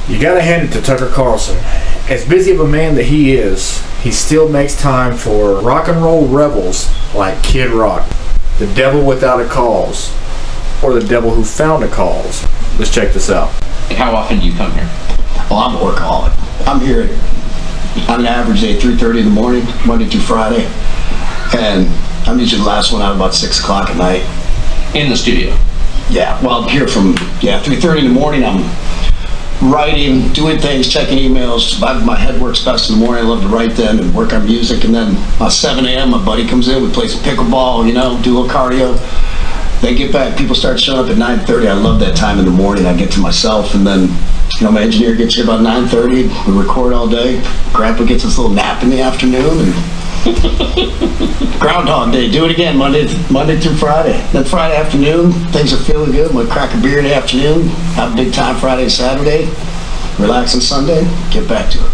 You gotta hand it to Tucker Carlson. As busy of a man that he is, he still makes time for rock and roll rebels like Kid Rock, the devil without a cause, or the devil who found a cause. Let's check this out. How often do you come here? Well, I'm a workaholic. I'm here on an average day, 3:30 in the morning, Monday through Friday. And I'm usually the last one out about 6 o'clock at night. In the studio? Yeah, well, I'm here from, 3:30 in the morning. I'm writing, doing things, checking emails. My head works best in the morning. I love to write then and work on music. And then about 7 a.m., my buddy comes in. We play some pickleball, do a little cardio. Then get back. People start showing up at 9:30. I love that time in the morning. I get to myself, and then, my engineer gets here about 9:30. We record all day. Grandpa gets his little nap in the afternoon, and Groundhog Day. Do it again Monday through Friday. Then Friday afternoon, things are feeling good. We'll crack a beer in the afternoon. Have a big time Friday and Saturday. Relax on Sunday. Get back to it.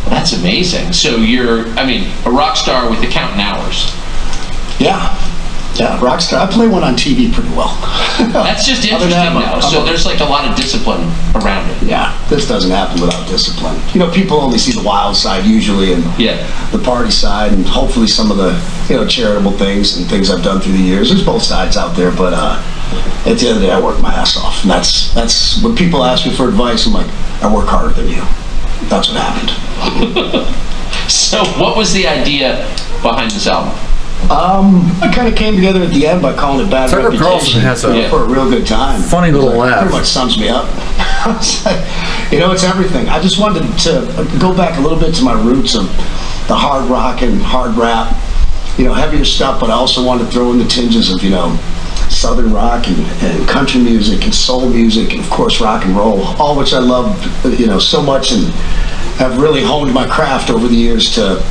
That's amazing. So you're, a rock star with the counting hours. Yeah, rock star. I play one on TV pretty well. That's just interesting though. So there's like a lot of discipline around it. Yeah, this doesn't happen without discipline. People only see the wild side usually, and the party side, and hopefully some of the charitable things and things I've done through the years. There's both sides out there, but at the end of the day, I work my ass off, and that's when people ask me for advice. I'm like, I work harder than you. That's what happened. So what was the idea behind this album? I kind of came together at the end by calling it Bad Tucker Reputation. Carlson has for a real good time. Funny little laugh. Pretty much sums me up. It's everything. I just wanted to go back a little bit to my roots of the hard rock and hard rap, heavier stuff, but I also wanted to throw in the tinges of, southern rock and country music and soul music and, of course, rock and roll, all which I love, so much, and have really honed my craft over the years to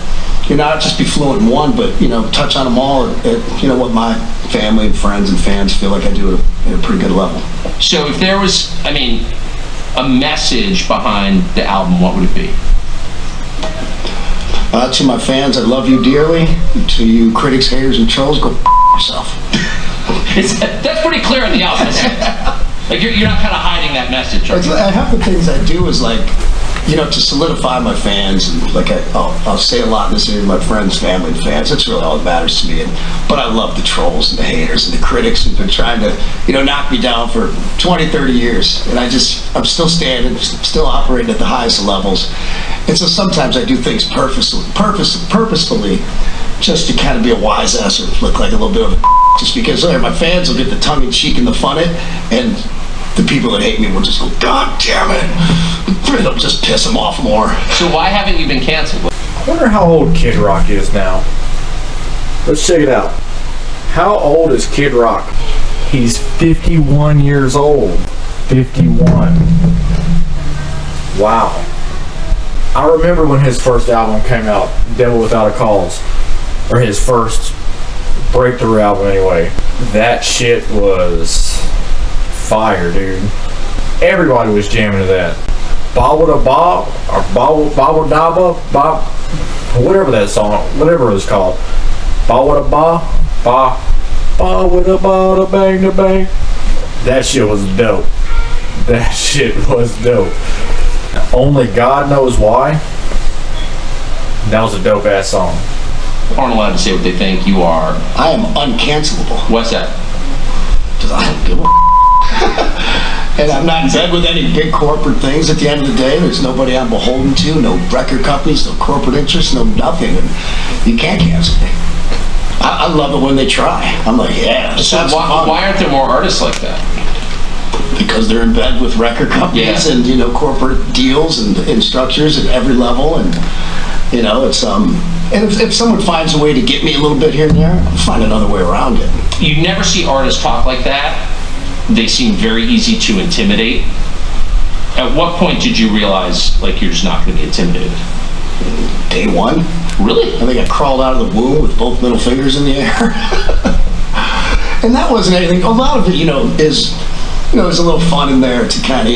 not just be fluent in one, but touch on them all at what my family and friends and fans feel like I do at a pretty good level. So if there was, a message behind the album, what would it be? To my fans, I love you dearly. To you critics, haters, and trolls, go yourself. That's pretty clear in the album. Like you're not kind of hiding that message. Half the things I do is like, to solidify my fans, and like I'll say a lot in this area, my friends, family, and fans. That's really all that matters to me. But I love the trolls and the haters and the critics who've been trying to, knock me down for 20, 30 years. And I'm still standing, still operating at the highest levels. And so sometimes I do things purposefully, just to kind of be a wise ass or look like a little bit of a just because my fans will get the tongue in cheek and the fun it, and the people that hate me will just go, God damn it. It'll just piss them off more. So why haven't you been canceled? I wonder how old Kid Rock is now. Let's check it out. How old is Kid Rock? He's 51 years old. 51. Wow. I remember when his first album came out, Devil Without a Cause, or his first breakthrough album anyway. That shit was fire, dude. Everybody was jamming to that. Bobble da Bob, or Bobble Daba, Bob, whatever that song, whatever it was called. Bobble da Ba, Bobble da Ba da Bang da Bang. That shit was dope. That shit was dope. Only God knows why. That was a dope ass song. Aren't allowed to say what they think. You are. I am uncancelable. What's that? Because I don't give a and I'm not in bed with any big corporate things at the end of the day. There's nobody I'm beholden to, no record companies, no corporate interests, no nothing. And you can't cancel me. I love it when they try. I'm like, yeah. So why aren't there more artists like that? Because they're in bed with record companies and corporate deals and structures at every level, and it's and if someone finds a way to get me a little bit here and there, I'll find another way around it. You never see artists talk like that. They seem very easy to intimidate. At what point did you realize like you're just not going to be intimidated? Day one. Really? I think I crawled out of the womb with both middle fingers in the air. And that wasn't anything. A lot of it, is there's a little fun in there to kind of,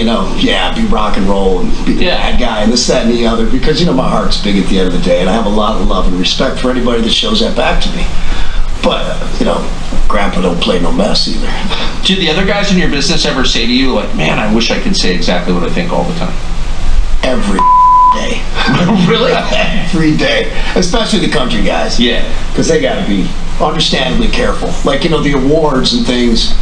be rock and roll and be the bad guy and this, that, and the other, because, my heart's big at the end of the day, and I have a lot of love and respect for anybody that shows that back to me. But, Grandpa don't play no mess either. Did the other guys in your business ever say to you, like, man, I wish I could say exactly what I think all the time? every day. Really? Every day. Especially the country guys. Yeah. Because they got to be understandably careful. Like, you know, the awards and things,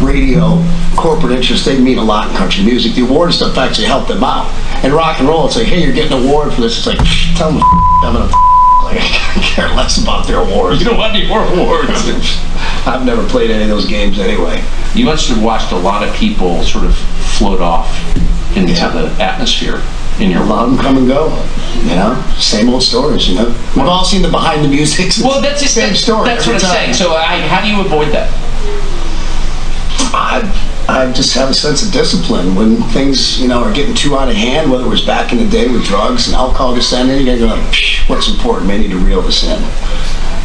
radio, corporate interests, they mean a lot in country music. The award stuff actually helped them out. And rock and roll, it's like, hey, you're getting an award for this. It's like, tell them I'm going to like, I care less about their awards. You don't want any more awards. I've never played any of those games anyway. You must have watched a lot of people sort of float off into the atmosphere in your A lot of them come and go, you know, same old stories, you know. We've all seen the behind the music. Well, that's just same story. That's what I'm saying. So how do you avoid that? I just have a sense of discipline when things, you know, are getting too out of hand, whether it was back in the day with drugs and alcohol descending, you gotta go like, psh, what's important? I need to reel this in.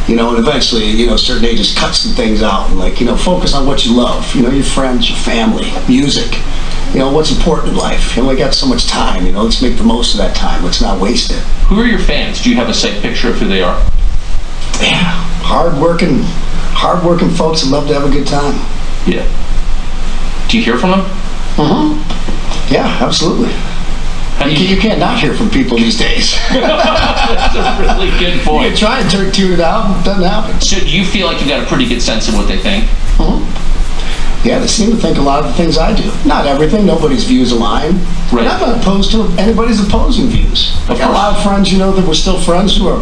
You know, and eventually, you know, certain ages cut some things out and like, you know, focus on what you love, you know, your friends, your family, music, you know, what's important in life. You only got so much time, you know, let's make the most of that time. Let's not waste it. Who are your fans? Do you have a sight picture of who they are? Yeah, hard-working folks that love to have a good time. Yeah. Do you hear from them? Yeah, absolutely. You can't not hear from people these days. That's a really good point. You try and tune it out, it doesn't happen. So do you feel like you got a pretty good sense of what they think? Yeah, they seem to think a lot of the things I do. Not everything, nobody's views align. Right. And I'm not opposed to anybody's opposing views. I got a lot of friends, you know, that we're still friends who are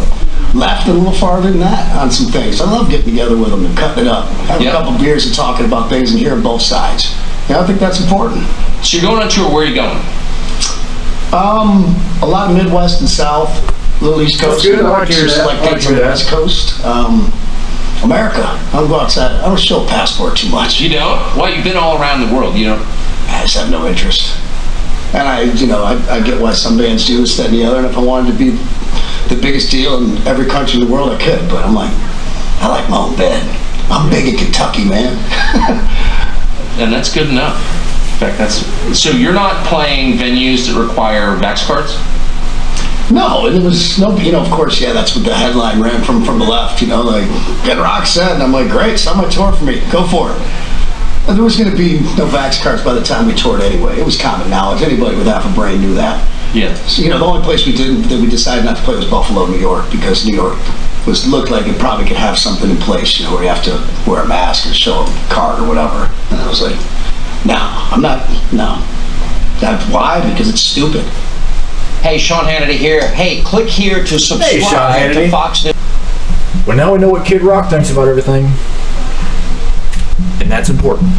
left and a little farther than that on some things. I love getting together with them and cutting it up. Having a couple beers and talking about things and hearing both sides. Yeah, I think that's important. So you're going on tour, where are you going? A lot of Midwest and South, a little East Coast. That's good. I like to hear just that. like I like things to on hear the that. West Coast. America. I don't go outside. I don't show a passport too much. You don't? Well, you've been all around the world, you know? I just have no interest. And I get why some bands do this, that, and the other. And if I wanted to be the biggest deal in every country in the world, I could. But I'm like, I like my own bed. I'm big in Kentucky, man. And that's good enough. In fact, so you're not playing venues that require Vax cards? No, and there was no, you know, of course, yeah, that's what the headline ran from the left, you know, like, get rock set, and I'm like, great, start my tour for me, go for it. And there was going to be no Vax cards by the time we toured anyway. It was common knowledge. Anybody with half a brain knew that. Yeah. So, you know, the only place we decided not to play was Buffalo, New York, because New York looked like it probably could have something in place, you know, where you have to wear a mask or show a card or whatever. And I was like, no, I'm not, no. Why? Because it's stupid. Hey, Sean Hannity here. Hey, click here to Sean subscribe Hannity. to Fox News. Well, now we know what Kid Rock thinks about everything. And that's important.